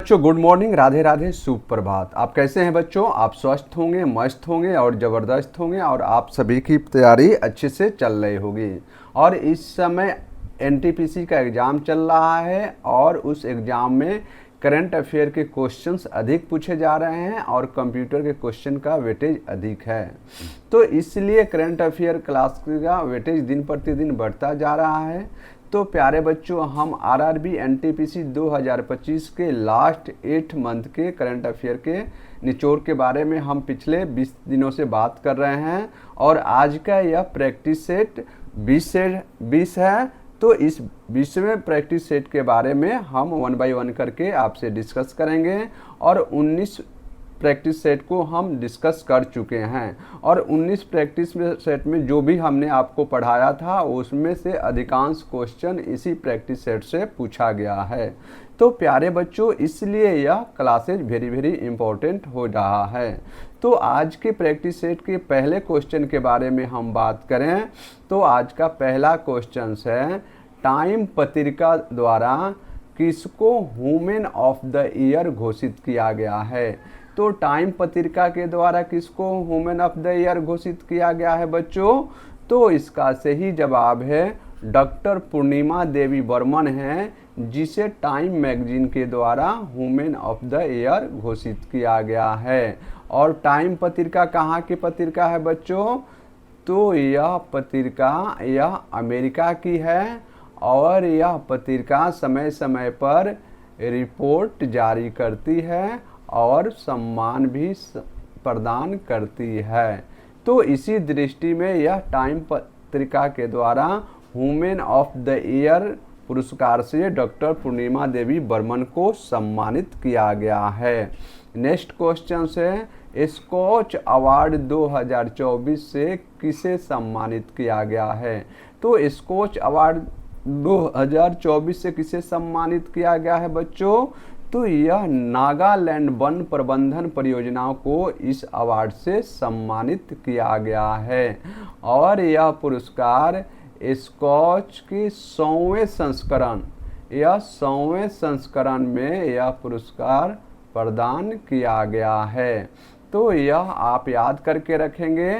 बच्चों good morning, Radhe Radhe, सुप्रभात। आप कैसे हैं बच्चों? आप स्वस्थ होंगे, मस्त होंगे और ज़बरदस्त होंगे और आप सभी की तैयारी अच्छे से चल रही होगी। और इस समय एनटीपीसी का एग्ज़ाम चल रहा है और उस एग्ज़ाम में करंट अफेयर के क्वेश्चंस अधिक पूछे जा रहे हैं और कंप्यूटर के क्वेश्चन का वेटेज अधिक है। तो इसलिए करंट अफेयर क्लास का वेटेज दिन प्रतिदिन बढ़ता जा रहा है। तो प्यारे बच्चों, हम आरआरबी एनटीपीसी 2025 के लास्ट 8 मंथ के करंट अफेयर के निचोड़ के बारे में हम पिछले 20 दिनों से बात कर रहे हैं और आज का यह प्रैक्टिस सेट 20 से 20 है। तो इस 20वें प्रैक्टिस सेट के बारे में हम 1 बाय 1 करके आपसे डिस्कस करेंगे और 19 प्रैक्टिस सेट को हम डिस्कस कर चुके हैं और 19 प्रैक्टिस सेट में जो भी हमने आपको पढ़ाया था उसमें से अधिकांश क्वेश्चन इसी प्रैक्टिस सेट से पूछा गया है। तो प्यारे बच्चों, इसलिए यह क्लासेज वेरी वेरी इम्पोर्टेंट हो रहा है। तो आज के प्रैक्टिस सेट के पहले क्वेश्चन के बारे में हम बात करें तो आज का पहला क्वेश्चन है, टाइम पत्रिका द्वारा किसको वुमेन ऑफ द ईयर घोषित किया गया है? तो टाइम पत्रिका के द्वारा किसको वुमेन ऑफ द ईयर घोषित किया गया है बच्चों? तो इसका सही जवाब है डॉक्टर पूर्णिमा देवी बर्मन हैं, जिसे टाइम मैगजीन के द्वारा वुमेन ऑफ द ईयर घोषित किया गया है। और टाइम पत्रिका कहाँ की पत्रिका है बच्चों? तो यह पत्रिका यह अमेरिका की है और यह पत्रिका समय समय पर रिपोर्ट जारी करती है और सम्मान भी प्रदान करती है। तो इसी दृष्टि में यह टाइम पत्रिका के द्वारा वुमेन ऑफ द ईयर पुरस्कार से डॉक्टर पूर्णिमा देवी बर्मन को सम्मानित किया गया है। नेक्स्ट क्वेश्चन है, स्कॉच अवार्ड 2024 से किसे सम्मानित किया गया है? तो स्कॉच अवार्ड 2024 से किसे सम्मानित किया गया है बच्चों? तो यह नागालैंड वन प्रबंधन परियोजनाओं को इस अवार्ड से सम्मानित किया गया है और यह पुरस्कार स्कॉच के 100वें संस्करण में यह पुरस्कार प्रदान किया गया है। तो यह आप याद करके रखेंगे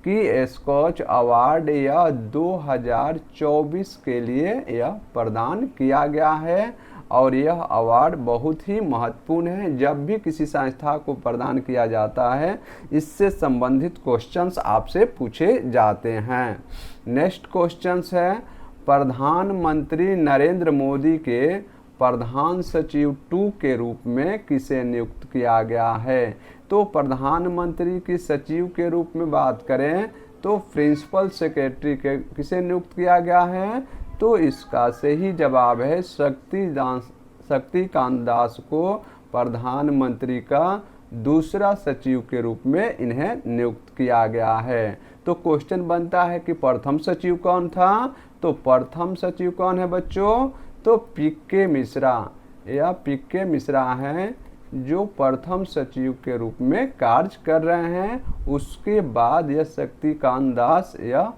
कि स्कॉच अवार्ड यह 2024 के लिए यह प्रदान किया गया है और यह अवार्ड बहुत ही महत्वपूर्ण है। जब भी किसी संस्था को प्रदान किया जाता है इससे संबंधित क्वेश्चंस आपसे पूछे जाते हैं। नेक्स्ट क्वेश्चंस है, प्रधानमंत्री नरेंद्र मोदी के प्रधान सचिव 2 के रूप में किसे नियुक्त किया गया है? तो प्रधानमंत्री की सचिव के रूप में बात करें तो प्रिंसिपल सेक्रेटरी के किसे नियुक्त किया गया है? तो इसका सही जवाब है शक्तिकांत दास को प्रधानमंत्री का दूसरा सचिव के रूप में इन्हें नियुक्त किया गया है। तो क्वेश्चन बनता है कि प्रथम सचिव कौन था? तो प्रथम सचिव कौन है बच्चों? तो पीके मिश्रा। यह पीके मिश्रा हैं जो प्रथम सचिव के रूप में कार्य कर रहे हैं। उसके बाद यह शक्तिकांत दास यह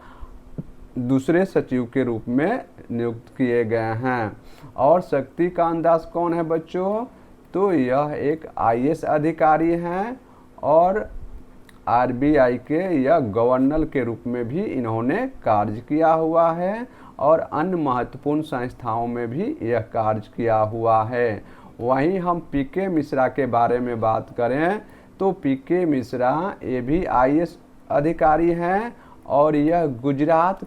दूसरे सचिव के रूप में नियुक्त किए गए हैं। और शक्तिकांत दास कौन है बच्चों? तो यह एक आईएएस अधिकारी हैं और आरबीआई के यह गवर्नर के रूप में भी इन्होंने कार्य किया हुआ है और अन्य महत्वपूर्ण संस्थाओं में भी यह कार्य किया हुआ है। वहीं हम पीके मिश्रा के बारे में बात करें तो पीके मिश्रा ये भी आईएएस अधिकारी हैं और यह गुजरात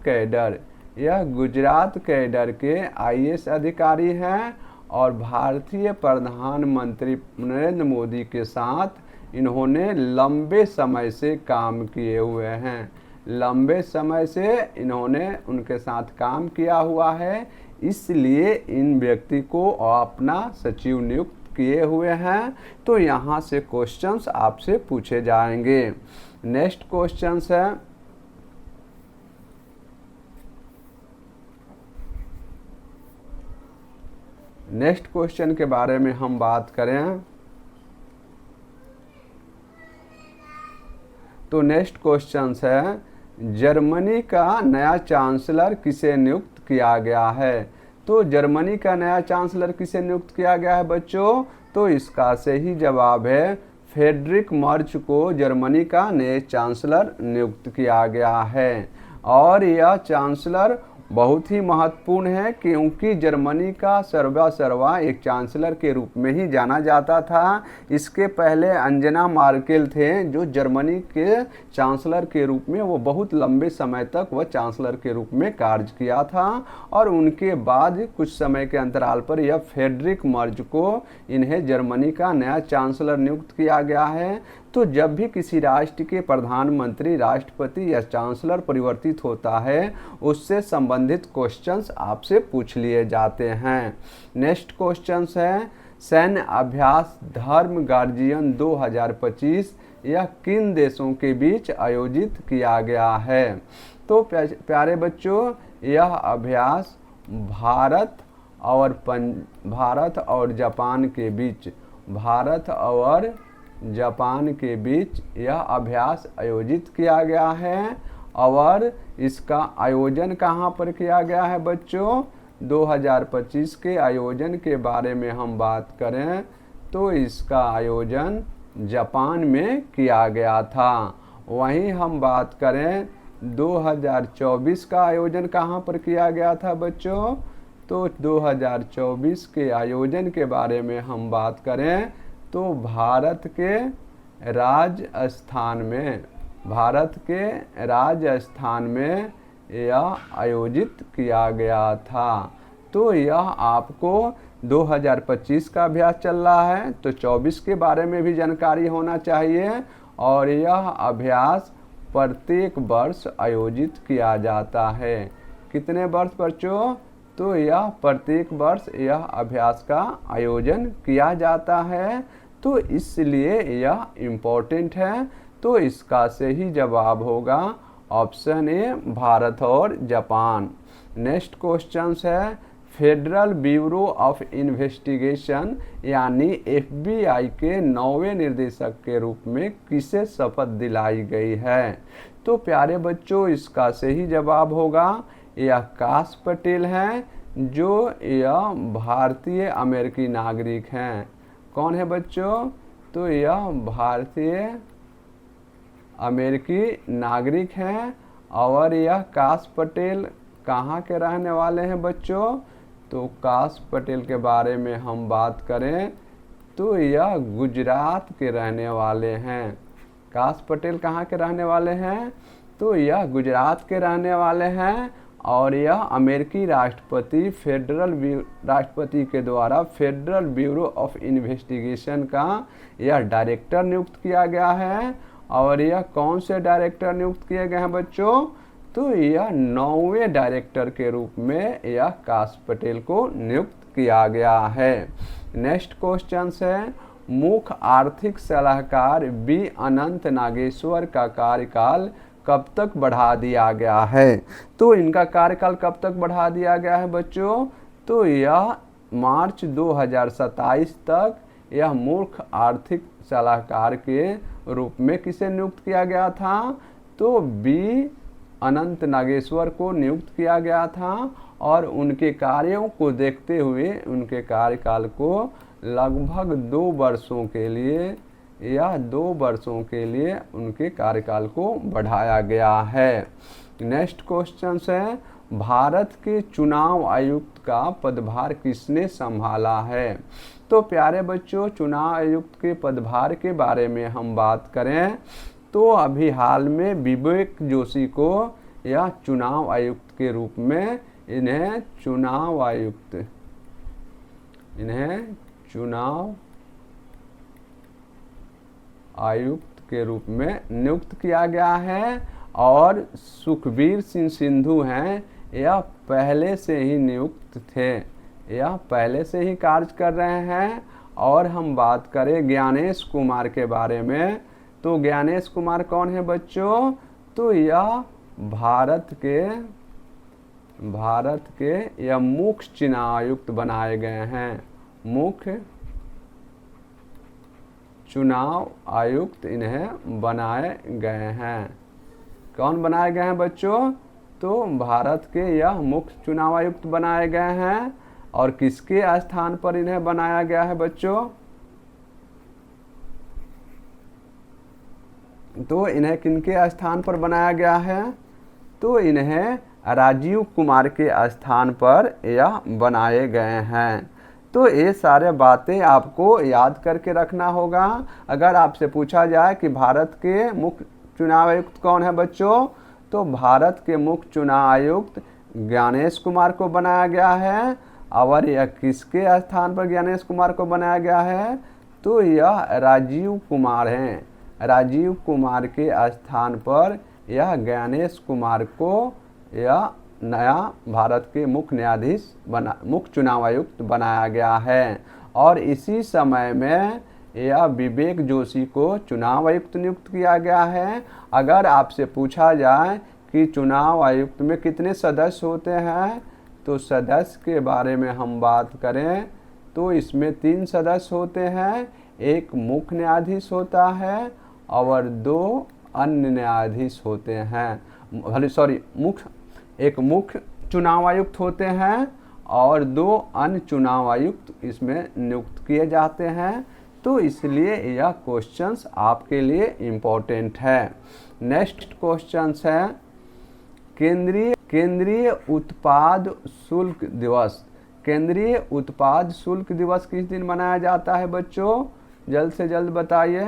कैडर के आईएएस अधिकारी हैं और भारतीय प्रधानमंत्री नरेंद्र मोदी के साथ इन्होंने लंबे समय से काम किए हुए हैं। लंबे समय से इन्होंने उनके साथ काम किया हुआ है, इसलिए इन व्यक्ति को अपना सचिव नियुक्त किए हुए हैं। तो यहाँ से क्वेश्चंस आपसे पूछे जाएंगे। नेक्स्ट क्वेश्चंस है, नेक्स्ट क्वेश्चन के बारे में हम बात करें तो नेक्स्ट क्वेश्चन है, जर्मनी का नया चांसलर किसे नियुक्त किया गया है? तो जर्मनी का नया चांसलर किसे नियुक्त किया गया है बच्चों? तो इसका सही जवाब है फ्रेडरिक मर्च को जर्मनी का नए चांसलर नियुक्त किया गया है। और यह चांसलर बहुत ही महत्वपूर्ण है क्योंकि जर्मनी का सर्वा एक चांसलर के रूप में ही जाना जाता था। इसके पहले अंजना मार्केल थे जो जर्मनी के चांसलर के रूप में, वो बहुत लंबे समय तक वह चांसलर के रूप में कार्य किया था। और उनके बाद कुछ समय के अंतराल पर यह फ्रेडरिक मर्ज को इन्हें जर्मनी का नया चांसलर नियुक्त किया गया है। तो जब भी किसी राष्ट्र के प्रधानमंत्री, राष्ट्रपति या चांसलर परिवर्तित होता है उससे संबंधित क्वेश्चंस आपसे पूछ लिए जाते हैं। नेक्स्ट क्वेश्चंस है सैन्य अभ्यास धर्म गार्जियन 2025 यह किन देशों के बीच आयोजित किया गया है। तो प्यारे बच्चों, यह अभ्यास भारत और जापान के बीच, भारत और जापान के बीच यह अभ्यास आयोजित किया गया है। और इसका आयोजन कहाँ पर किया गया है बच्चों? 2025 के आयोजन के बारे में हम बात करें तो इसका आयोजन जापान में किया गया था। वहीं हम बात करें 2024 का आयोजन कहाँ पर किया गया था बच्चों? तो 2024 के आयोजन के बारे में हम बात करें तो भारत के राजस्थान में यह आयोजित किया गया था। तो यह आपको 2025 का अभ्यास चल रहा है तो 24 के बारे में भी जानकारी होना चाहिए। और यह अभ्यास प्रत्येक वर्ष आयोजित किया जाता है। कितने वर्ष बच्चों? तो यह प्रत्येक वर्ष यह अभ्यास का आयोजन किया जाता है। तो इसलिए यह इम्पोर्टेंट है। तो इसका सही जवाब होगा ऑप्शन ए भारत और जापान। नेक्स्ट क्वेश्चन है फेडरल ब्यूरो ऑफ इन्वेस्टिगेशन यानी FBI के 9वें निर्देशक के रूप में किसे शपथ दिलाई गई है। तो प्यारे बच्चों, इसका सही जवाब होगा यह आकाश पटेल हैं जो यह भारतीय अमेरिकी नागरिक हैं। कौन है बच्चों? तो यह भारतीय अमेरिकी नागरिक हैं। और यह काश पटेल कहाँ के रहने वाले हैं बच्चों? तो काश पटेल के बारे में हम बात करें तो यह गुजरात के रहने वाले हैं। काश पटेल कहाँ के रहने वाले हैं? तो यह गुजरात के रहने वाले हैं। और यह अमेरिकी राष्ट्रपति के द्वारा फेडरल ब्यूरो ऑफ इन्वेस्टिगेशन का यह डायरेक्टर नियुक्त किया गया है। और यह कौन से डायरेक्टर नियुक्त किए गए हैं बच्चों? तो यह 9वें डायरेक्टर के रूप में यह काश पटेल को नियुक्त किया गया है। नेक्स्ट क्वेश्चन है मुख्य आर्थिक सलाहकार बी अनंत नागेश्वर का कार्यकाल कब तक बढ़ा दिया गया है। तो इनका कार्यकाल कब तक बढ़ा दिया गया है बच्चों? तो यह मार्च 2027 तक यह मुख्य आर्थिक सलाहकार के रूप में किसे नियुक्त किया गया था? तो बी अनंत नागेश्वर को नियुक्त किया गया था। और उनके कार्यों को देखते हुए उनके कार्यकाल को लगभग 2 वर्षों के लिए उनके कार्यकाल को बढ़ाया गया है। नेक्स्ट क्वेश्चन है भारत के चुनाव आयुक्त का पदभार किसने संभाला है। तो प्यारे बच्चों, चुनाव आयुक्त के पदभार के बारे में हम बात करें तो अभी हाल में विवेक जोशी को यह चुनाव आयुक्त के रूप में इन्हें चुनाव आयुक्त के रूप में नियुक्त किया गया है। और सुखबीर सिंह सिंधु हैं, यह पहले से ही नियुक्त थे, यह पहले से ही कार्य कर रहे हैं। और हम बात करें ज्ञानेश कुमार के बारे में तो ज्ञानेश कुमार कौन है बच्चों? तो यह भारत के यह मुख्य चुनाव आयुक्त बनाए गए हैं। मुख्य चुनाव आयुक्त इन्हें बनाए गए हैं। कौन बनाए गए हैं बच्चों? तो भारत के यह मुख्य चुनाव आयुक्त बनाए गए हैं। और किसके स्थान पर इन्हें बनाया गया है बच्चों? तो इन्हें किनके स्थान पर बनाया गया है? तो इन्हें राजीव कुमार के स्थान पर यह बनाए गए हैं। तो ये सारे बातें आपको याद करके रखना होगा। अगर आपसे पूछा जाए कि भारत के मुख्य चुनाव आयुक्त कौन है बच्चों, तो भारत के मुख्य चुनाव आयुक्त ज्ञानेश कुमार को बनाया गया है। और यह किसके स्थान पर ज्ञानेश कुमार को बनाया गया है? तो यह राजीव कुमार हैं। राजीव कुमार के स्थान पर यह ज्ञानेश कुमार को यह नया भारत के मुख्य चुनाव आयुक्त बनाया गया है। और इसी समय में यह विवेक जोशी को चुनाव आयुक्त नियुक्त किया गया है। अगर आपसे पूछा जाए कि चुनाव आयुक्त में कितने सदस्य होते हैं, तो सदस्य के बारे में हम बात करें तो इसमें 3 सदस्य होते हैं। एक मुख्य न्यायाधीश होता है और 2 अन्य न्यायाधीश होते हैं। एक मुख्य चुनाव आयुक्त होते हैं और 2 अन्य चुनाव आयुक्त इसमें नियुक्त किए जाते हैं। तो इसलिए यह क्वेश्चंस आपके लिए इम्पोर्टेंट है। नेक्स्ट क्वेश्चंस है केंद्रीय उत्पाद शुल्क दिवस। केंद्रीय उत्पाद शुल्क दिवस किस दिन मनाया जाता है बच्चों? जल्द से जल्द बताइए।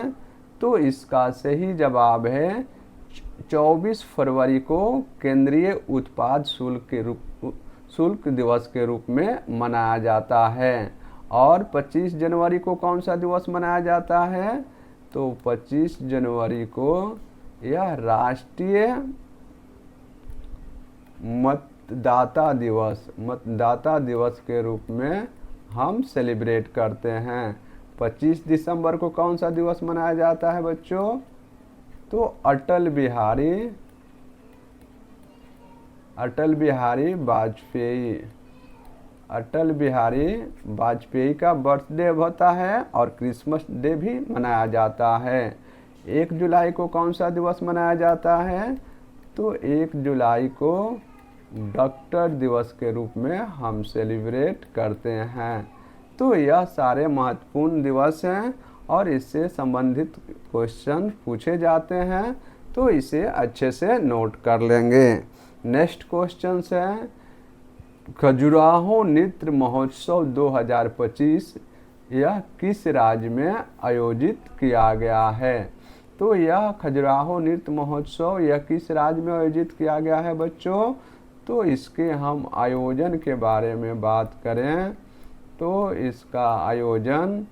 तो इसका सही जवाब है 24 फरवरी को केंद्रीय उत्पाद शुल्क दिवस के रूप में मनाया जाता है। और 25 जनवरी को कौन सा दिवस मनाया जाता है? तो 25 जनवरी को यह राष्ट्रीय मतदाता दिवस के रूप में हम सेलिब्रेट करते हैं। 25 दिसंबर को कौन सा दिवस मनाया जाता है बच्चों? तो अटल बिहारी वाजपेयी का बर्थडे होता है और क्रिसमस डे भी मनाया जाता है। 1 जुलाई को कौन सा दिवस मनाया जाता है? तो 1 जुलाई को डॉक्टर दिवस के रूप में हम सेलिब्रेट करते हैं। तो यह सारे महत्वपूर्ण दिवस हैं और इससे संबंधित क्वेश्चन पूछे जाते हैं, तो इसे अच्छे से नोट कर लेंगे। नेक्स्ट क्वेश्चन है खजुराहो नृत्य महोत्सव 2025 यह किस राज्य में आयोजित किया गया है? तो यह खजुराहो नृत्य महोत्सव यह किस राज्य में आयोजित किया गया है बच्चों? तो इसके हम आयोजन के बारे में बात करें तो इसका आयोजन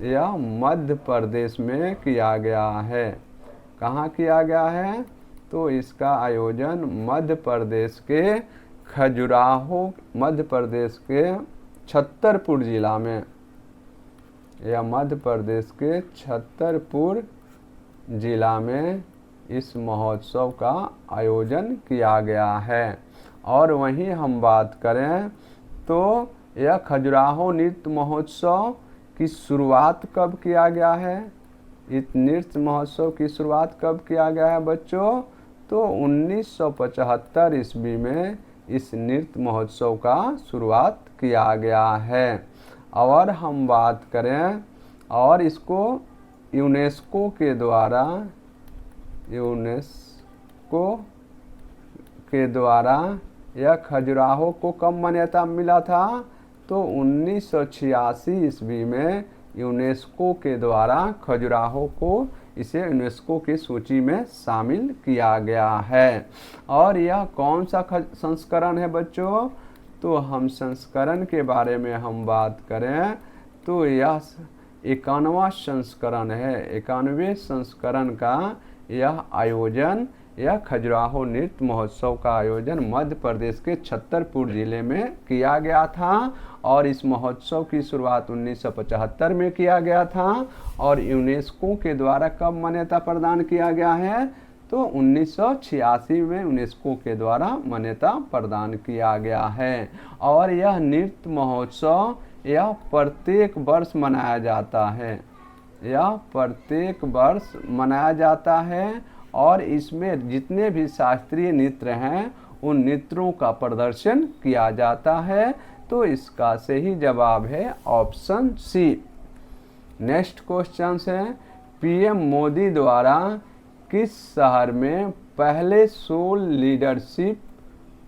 यह मध्य प्रदेश में किया गया है। कहाँ किया गया है? तो इसका आयोजन मध्य प्रदेश के मध्य प्रदेश के छतरपुर जिला में, यह मध्य प्रदेश के छतरपुर जिला में इस महोत्सव का आयोजन किया गया है। और वहीं हम बात करें तो यह खजुराहो नृत्य महोत्सव की शुरुआत कब किया गया है? इस नृत्य महोत्सव की शुरुआत कब किया गया है बच्चों? तो 1975 ईस्वी में इस नृत्य महोत्सव का शुरुआत किया गया है। और हम बात करें और इसको यूनेस्को के द्वारा यह खजुराहो को कब मान्यता मिला था? तो 1986 ईस्वी में यूनेस्को के द्वारा खजुराहो को इसे यूनेस्को की सूची में शामिल किया गया है। और यह कौन सा संस्करण है बच्चों? तो हम संस्करण के बारे में हम बात करें तो यह 91वां संस्करण है। 91वें संस्करण का यह आयोजन यह खजुराहो नृत्य महोत्सव का आयोजन मध्य प्रदेश के छतरपुर जिले में किया गया था। और इस महोत्सव की शुरुआत 1975 में किया गया था। और यूनेस्को के द्वारा कब मान्यता प्रदान किया गया है? तो 1986 में यूनेस्को के द्वारा मान्यता प्रदान किया गया है। और यह नृत्य महोत्सव यह प्रत्येक वर्ष मनाया जाता है। यह प्रत्येक वर्ष मनाया जाता है और इसमें जितने भी शास्त्रीय नृत्य हैं उन नृत्यों का प्रदर्शन किया जाता है। तो इसका सही जवाब है ऑप्शन सी। नेक्स्ट क्वेश्चन है पीएम मोदी द्वारा किस शहर में पहले सोल लीडरशिप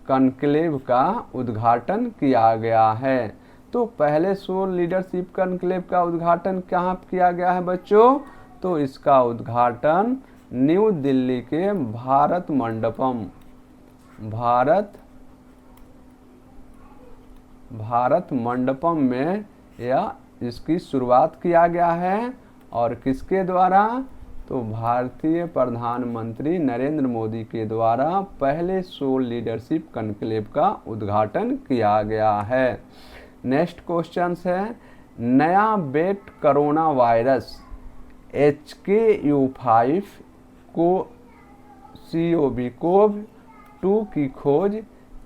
कॉन्क्लेव का उद्घाटन किया गया है? तो पहले सोल लीडरशिप कॉन्क्लेव का उद्घाटन कहाँ किया गया है बच्चों? तो इसका उद्घाटन न्यू दिल्ली के भारत मंडपम में यह इसकी शुरुआत किया गया है। और किसके द्वारा? तो भारतीय प्रधानमंत्री नरेंद्र मोदी के द्वारा पहले सोल लीडरशिप कॉन्क्लेव का उद्घाटन किया गया है। नेक्स्ट क्वेश्चन है, नया बेट कोरोना वायरस HKU5 CoV-2 की खोज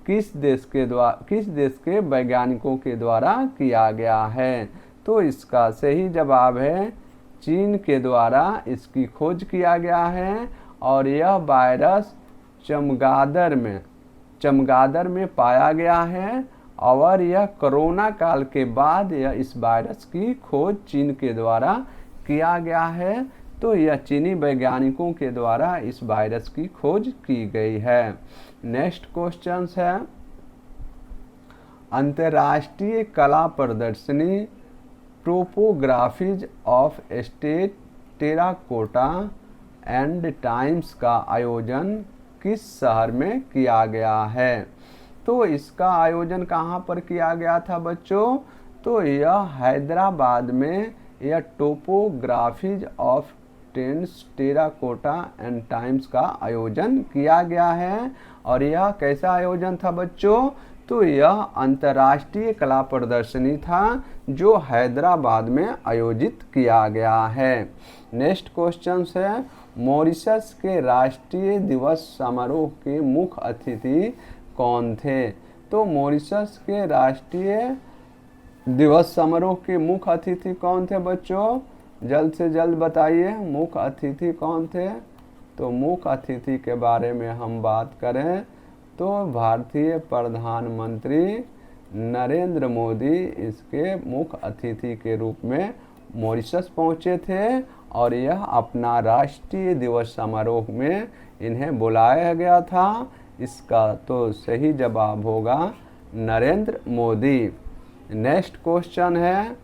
किस देश के वैज्ञानिकों के द्वारा किया गया है? तो इसका सही जवाब है चीन के द्वारा इसकी खोज किया गया है। और यह वायरस चमगादड़ में पाया गया है। और यह कोरोना काल के बाद इस वायरस की खोज चीन के द्वारा किया गया है। तो यह चीनी वैज्ञानिकों के द्वारा इस वायरस की खोज की गई है। नेक्स्ट क्वेश्चन है, अंतर्राष्ट्रीय कला प्रदर्शनी topographies of state terracotta and times का आयोजन किस शहर में किया गया है? तो इसका आयोजन कहाँ पर किया गया था बच्चों? तो यह हैदराबाद में यह टोपोग्राफीज ऑफ टेराकोटा एंड टाइम्स का आयोजन किया गया है। और यह कैसा आयोजन था बच्चों? तो यह अंतर्राष्ट्रीय कला प्रदर्शनी था जो हैदराबाद में आयोजित किया गया है। नेक्स्ट क्वेश्चन है, मॉरिशस के राष्ट्रीय दिवस समारोह के मुख्य अतिथि कौन थे? तो मॉरिशस के राष्ट्रीय दिवस समारोह के मुख्य अतिथि कौन थे बच्चों? जल्द से जल्द बताइए, मुख्य अतिथि कौन थे? तो मुख्य अतिथि के बारे में हम बात करें तो भारतीय प्रधानमंत्री नरेंद्र मोदी इसके मुख्य अतिथि के रूप में मॉरिशस पहुंचे थे। और यह अपना राष्ट्रीय दिवस समारोह में इन्हें बुलाया गया था। इसका तो सही जवाब होगा नरेंद्र मोदी। नेक्स्ट क्वेश्चन है,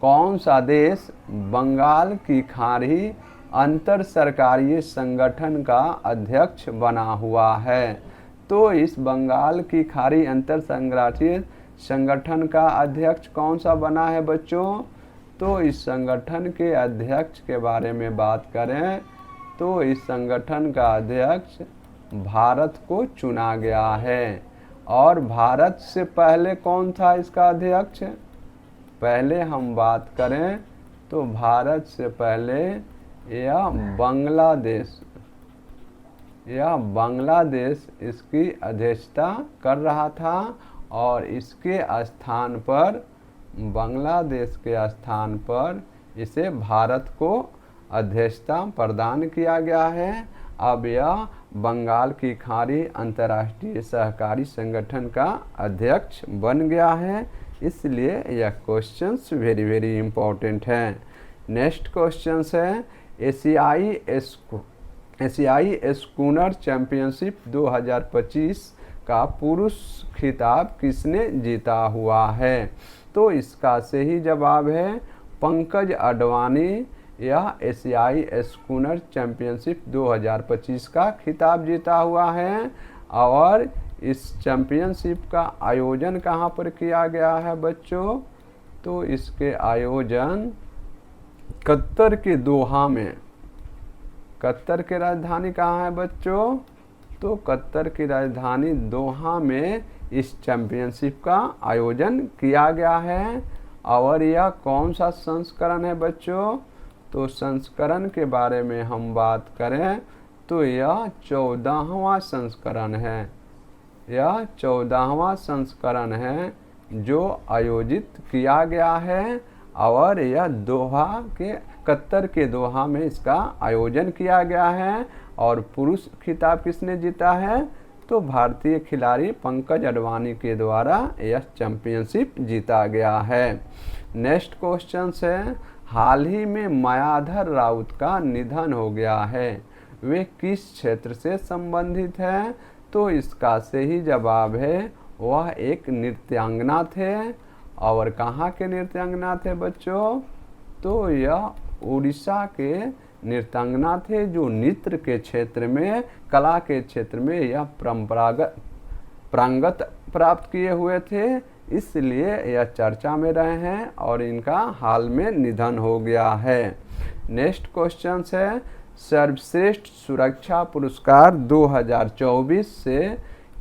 कौन सा देश बंगाल की खाड़ी अंतर सरकारीय संगठन का अध्यक्ष बना हुआ है? तो इस बंगाल की खाड़ी अंतर सरकारीय संगठन का अध्यक्ष कौन सा बना है बच्चों? तो इस संगठन के अध्यक्ष के बारे में बात करें तो इस संगठन का अध्यक्ष भारत को चुना गया है। और भारत से पहले कौन था इसका अध्यक्ष? पहले हम बात करें तो भारत से पहले यह बांग्लादेश इसकी अध्यक्षता कर रहा था। और इसके स्थान पर बांग्लादेश के स्थान पर इसे भारत को अध्यक्षता प्रदान किया गया है। अब यह बंगाल की खाड़ी अंतर्राष्ट्रीय सहकारी संगठन का अध्यक्ष बन गया है। इसलिए यह क्वेश्चंस वेरी वेरी इम्पोर्टेंट हैं। नेक्स्ट क्वेश्चन है, एशियाई स्कूनर चैंपियनशिप 2025 का पुरुष खिताब किसने जीता हुआ है? तो इसका सही जवाब है पंकज अडवाणी। यह एशियाई स्कूनर चैंपियनशिप 2025 का खिताब जीता हुआ है। और इस चैंपियनशिप का आयोजन कहाँ पर किया गया है बच्चों? तो इसके आयोजन कतर के दोहा में। कतर की राजधानी कहाँ है बच्चों? तो कतर की राजधानी दोहा में इस चैंपियनशिप का आयोजन किया गया है। और यह कौन सा संस्करण है बच्चों? तो संस्करण के बारे में हम बात करें तो यह 14वां संस्करण है। यह 14वां संस्करण है जो आयोजित किया गया है। और यह कतर के दोहा में इसका आयोजन किया गया है। और पुरुष खिताब किसने जीता है? तो भारतीय खिलाड़ी पंकज अडवाणी के द्वारा यह चैंपियनशिप जीता गया है। नेक्स्ट क्वेश्चन है, हाल ही में मायाधर राउत का निधन हो गया है। वे किस क्षेत्र से संबंधित है? तो इसका सही जवाब है वह एक नृत्यांगना थे। और कहाँ के नृत्यांगना थे बच्चों? तो यह उड़ीसा के नृत्यांगना थे, जो नृत्य के क्षेत्र में, कला के क्षेत्र में यह प्रांगत प्राप्त किए हुए थे, इसलिए यह चर्चा में रहे हैं और इनका हाल में निधन हो गया है। नेक्स्ट क्वेश्चन है, सर्वश्रेष्ठ सुरक्षा पुरस्कार 2024 से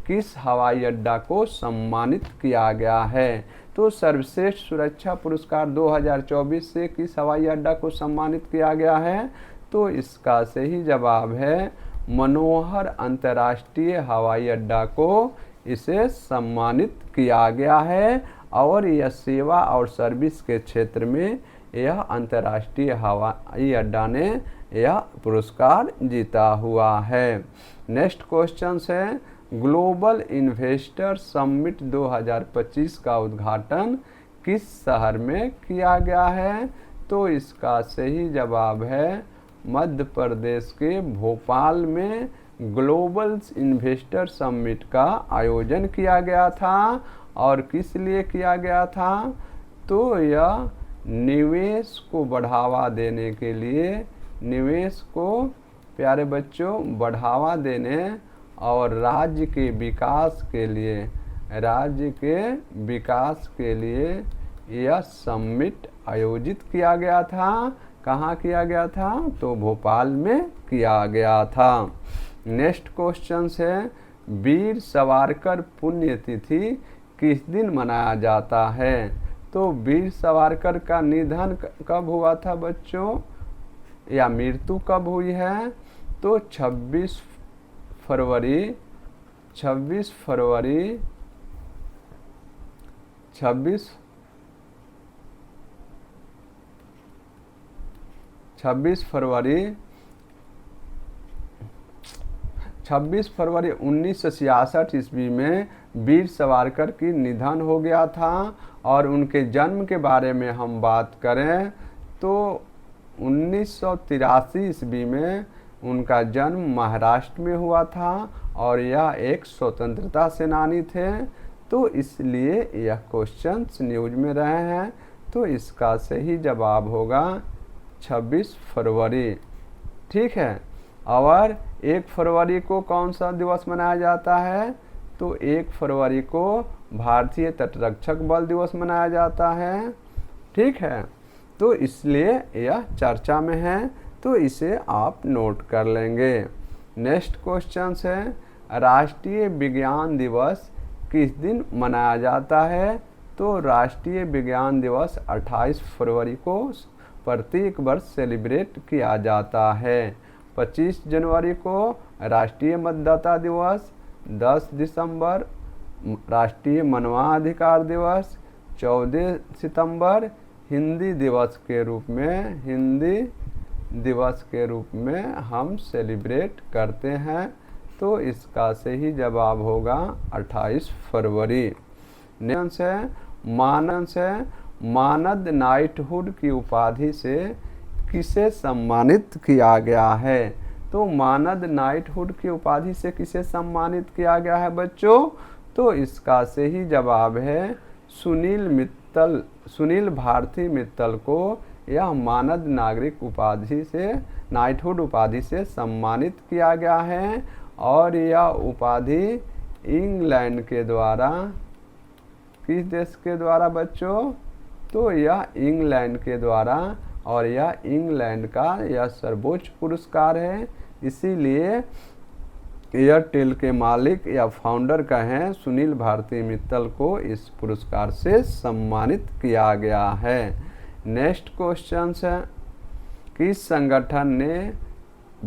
किस हवाई अड्डा को सम्मानित किया गया है? तो सर्वश्रेष्ठ सुरक्षा पुरस्कार 2024 से किस हवाई अड्डा को सम्मानित किया गया है? तो इसका सही जवाब है मनोहर अंतर्राष्ट्रीय हवाई अड्डा को इसे सम्मानित किया गया है। और यह सेवा और सर्विस के क्षेत्र में यह अंतर्राष्ट्रीय हवाई अड्डा ने यह पुरस्कार जीता हुआ है। नेक्स्ट क्वेश्चन है, ग्लोबल इन्वेस्टर समिट 2025 का उद्घाटन किस शहर में किया गया है? तो इसका सही जवाब है मध्य प्रदेश के भोपाल में ग्लोबल इन्वेस्टर समिट का आयोजन किया गया था। और किस लिए किया गया था? तो यह निवेश को बढ़ावा देने के लिए, निवेश को प्यारे बच्चों बढ़ावा देने और राज्य के विकास के लिए, राज्य के विकास के लिए यह समिट आयोजित किया गया था। कहाँ किया गया था? तो भोपाल में किया गया था। नेक्स्ट क्वेश्चन है, वीर सावरकर पुण्यतिथि किस दिन मनाया जाता है? तो वीर सावरकर का निधन कब हुआ था बच्चों, या मृत्यु कब हुई है? तो 26 फरवरी 26 फरवरी 1966 ईस्वी में वीर सावरकर की निधन हो गया था। और उनके जन्म के बारे में हम बात करें तो 1983 ईस्वी में उनका जन्म महाराष्ट्र में हुआ था और यह एक स्वतंत्रता सेनानी थे। तो इसलिए यह क्वेश्चंस न्यूज में रहे हैं। तो इसका सही जवाब होगा 26 फरवरी। ठीक है। और 1 फरवरी को कौन सा दिवस मनाया जाता है? तो 1 फरवरी को भारतीय तटरक्षक बल दिवस मनाया जाता है। ठीक है। तो इसलिए यह चर्चा में है, तो इसे आप नोट कर लेंगे। नेक्स्ट क्वेश्चन है, राष्ट्रीय विज्ञान दिवस किस दिन मनाया जाता है? तो राष्ट्रीय विज्ञान दिवस 28 फरवरी को प्रत्येक वर्ष सेलिब्रेट किया जाता है। 25 जनवरी को राष्ट्रीय मतदाता दिवस, 10 दिसंबर राष्ट्रीय मानवाधिकार दिवस, 14 सितंबर हिंदी दिवस के रूप में हम सेलिब्रेट करते हैं। तो इसका सही जवाब होगा 28 फरवरी। नेक्स्ट है, मानद नाइटहुड की उपाधि से किसे सम्मानित किया गया है? तो मानद नाइटहुड की उपाधि से किसे सम्मानित किया गया है बच्चों? तो इसका सही जवाब है सुनील भारती मित्तल को यह मानद नागरिक उपाधि से, नाइटहुड उपाधि से सम्मानित किया गया है। और यह उपाधि इंग्लैंड के द्वारा, किस देश के द्वारा बच्चों? तो यह इंग्लैंड के द्वारा, और यह इंग्लैंड का यह सर्वोच्च पुरस्कार है। इसीलिए एयरटेल के मालिक या फाउंडर कहें सुनील भारती मित्तल को इस पुरस्कार से सम्मानित किया गया है। नेक्स्ट क्वेश्चन है, किस संगठन ने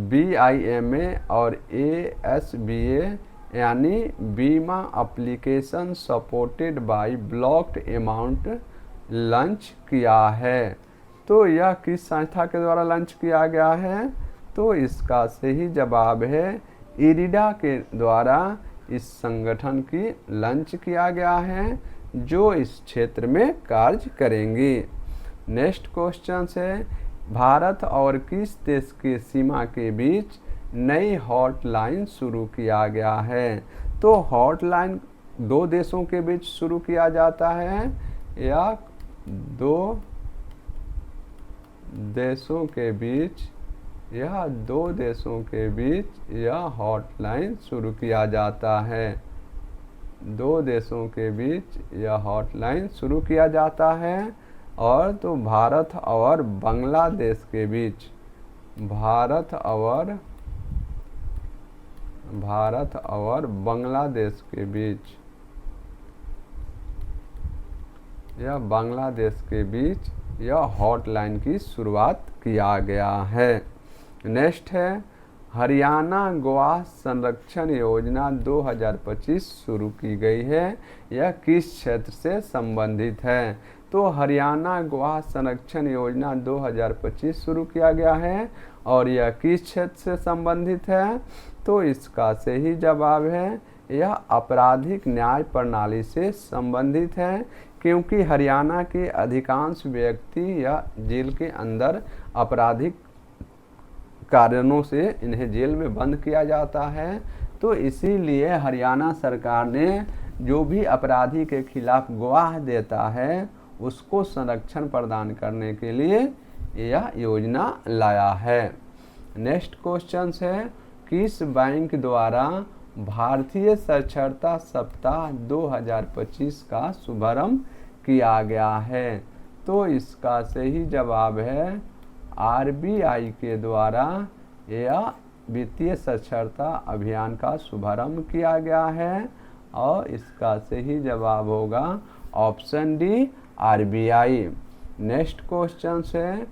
BIMA और ASBA यानी बीमा application supported by blocked amount launch किया है? तो यह किस संस्था के द्वारा लॉन्च किया गया है? तो इसका सही जवाब है इरिडा के द्वारा इस संगठन की लॉन्च किया गया है, जो इस क्षेत्र में कार्य करेंगी। नेक्स्ट क्वेश्चन है, भारत और किस देश की सीमा के बीच नई हॉटलाइन शुरू किया गया है। तो हॉटलाइन दो देशों के बीच शुरू किया जाता है या दो देशों के बीच यह हॉटलाइन शुरू किया जाता है। दो देशों के बीच यह हॉटलाइन शुरू किया जाता है। और तो भारत और बांग्लादेश के बीच बांग्लादेश के बीच यह हॉटलाइन की शुरुआत किया गया है। नेक्स्ट है हरियाणा गोवा संरक्षण योजना 2025 शुरू की गई है। यह किस क्षेत्र से संबंधित है? तो हरियाणा गोवा संरक्षण योजना 2025 शुरू किया गया है और यह किस क्षेत्र से संबंधित है? तो इसका सही जवाब है यह आपराधिक न्याय प्रणाली से संबंधित है, क्योंकि हरियाणा के अधिकांश व्यक्ति या जेल के अंदर आपराधिक कारणों से इन्हें जेल में बंद किया जाता है। तो इसीलिए हरियाणा सरकार ने जो भी अपराधी के खिलाफ गवाह देता है उसको संरक्षण प्रदान करने के लिए यह योजना लाया है। नेक्स्ट क्वेश्चन है किस बैंक द्वारा भारतीय साक्षरता सप्ताह 2025 का शुभारंभ किया गया है? तो इसका सही जवाब है आरबीआई के द्वारा यह वित्तीय साक्षरता अभियान का शुभारंभ किया गया है और इसका सही जवाब होगा option D RBI. Next question है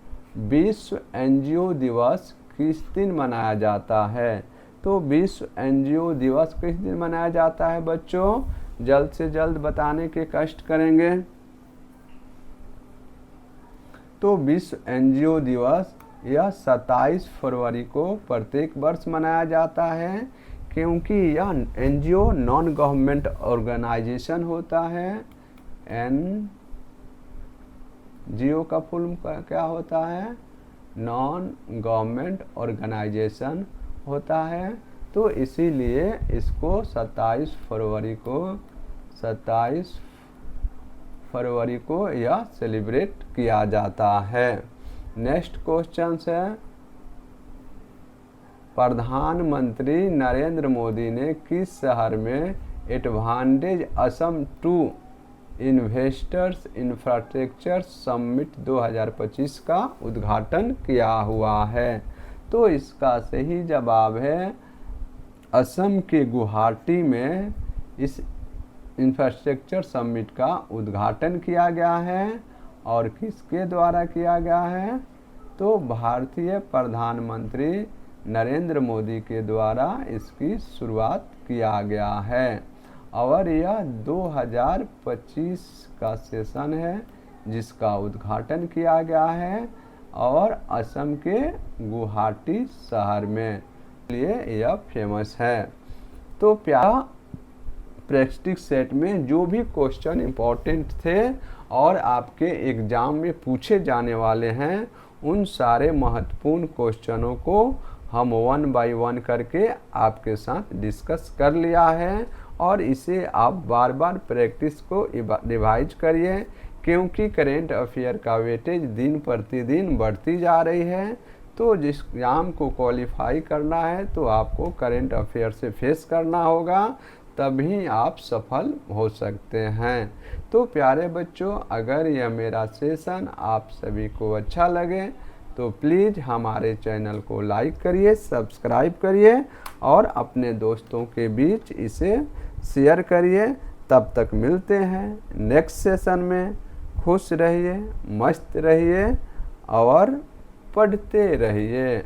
विश्व एनजीओ दिवस किस दिन मनाया जाता है? तो विश्व एनजीओ दिवस किस दिन मनाया जाता है बच्चों? जल्द से जल्द बताने के कष्ट करेंगे। तो विश्व एनजीओ दिवस यह 27 फरवरी को प्रत्येक वर्ष मनाया जाता है, क्योंकि यह एनजीओ नॉन गवर्नमेंट ऑर्गेनाइजेशन होता है। एनजीओ का फुल क्या होता है? नॉन गवर्नमेंट ऑर्गेनाइजेशन होता है। तो इसीलिए इसको 27 फरवरी को यह सेलिब्रेट किया जाता है। नेक्स्ट क्वेश्चन है प्रधानमंत्री नरेंद्र मोदी ने किस शहर में advantage Assam two investors infrastructure summit 2025 का उद्घाटन किया हुआ है? तो इसका सही जवाब है असम के गुवाहाटी में इस इंफ्रास्ट्रक्चर समिट का उद्घाटन किया गया है। और किसके द्वारा किया गया है? तो भारतीय प्रधानमंत्री नरेंद्र मोदी के द्वारा इसकी शुरुआत किया गया है। और यह 2025 का सेशन है जिसका उद्घाटन किया गया है और असम के गुवाहाटी शहर में, लिए यह फेमस है। तो प्यारा प्रैक्टिस सेट में जो भी क्वेश्चन इम्पोर्टेंट थे और आपके एग्ज़ाम में पूछे जाने वाले हैं उन सारे महत्वपूर्ण क्वेश्चनों को हम 1 बाय 1 करके आपके साथ डिस्कस कर लिया है। और इसे आप बार बार प्रैक्टिस को रिवाइज करिए, क्योंकि करेंट अफेयर का वेटेज दिन प्रतिदिन बढ़ती जा रही है। तो जिस एग्ज़ाम को क्वालिफाई करना है तो आपको करेंट अफेयर से फेस करना होगा, तभी आप सफल हो सकते हैं। तो प्यारे बच्चों, अगर यह मेरा सेशन आप सभी को अच्छा लगे तो प्लीज़ हमारे चैनल को लाइक करिए, सब्सक्राइब करिए और अपने दोस्तों के बीच इसे शेयर करिए। तब तक मिलते हैं नेक्स्ट सेशन में। खुश रहिए, मस्त रहिए और पढ़ते रहिए।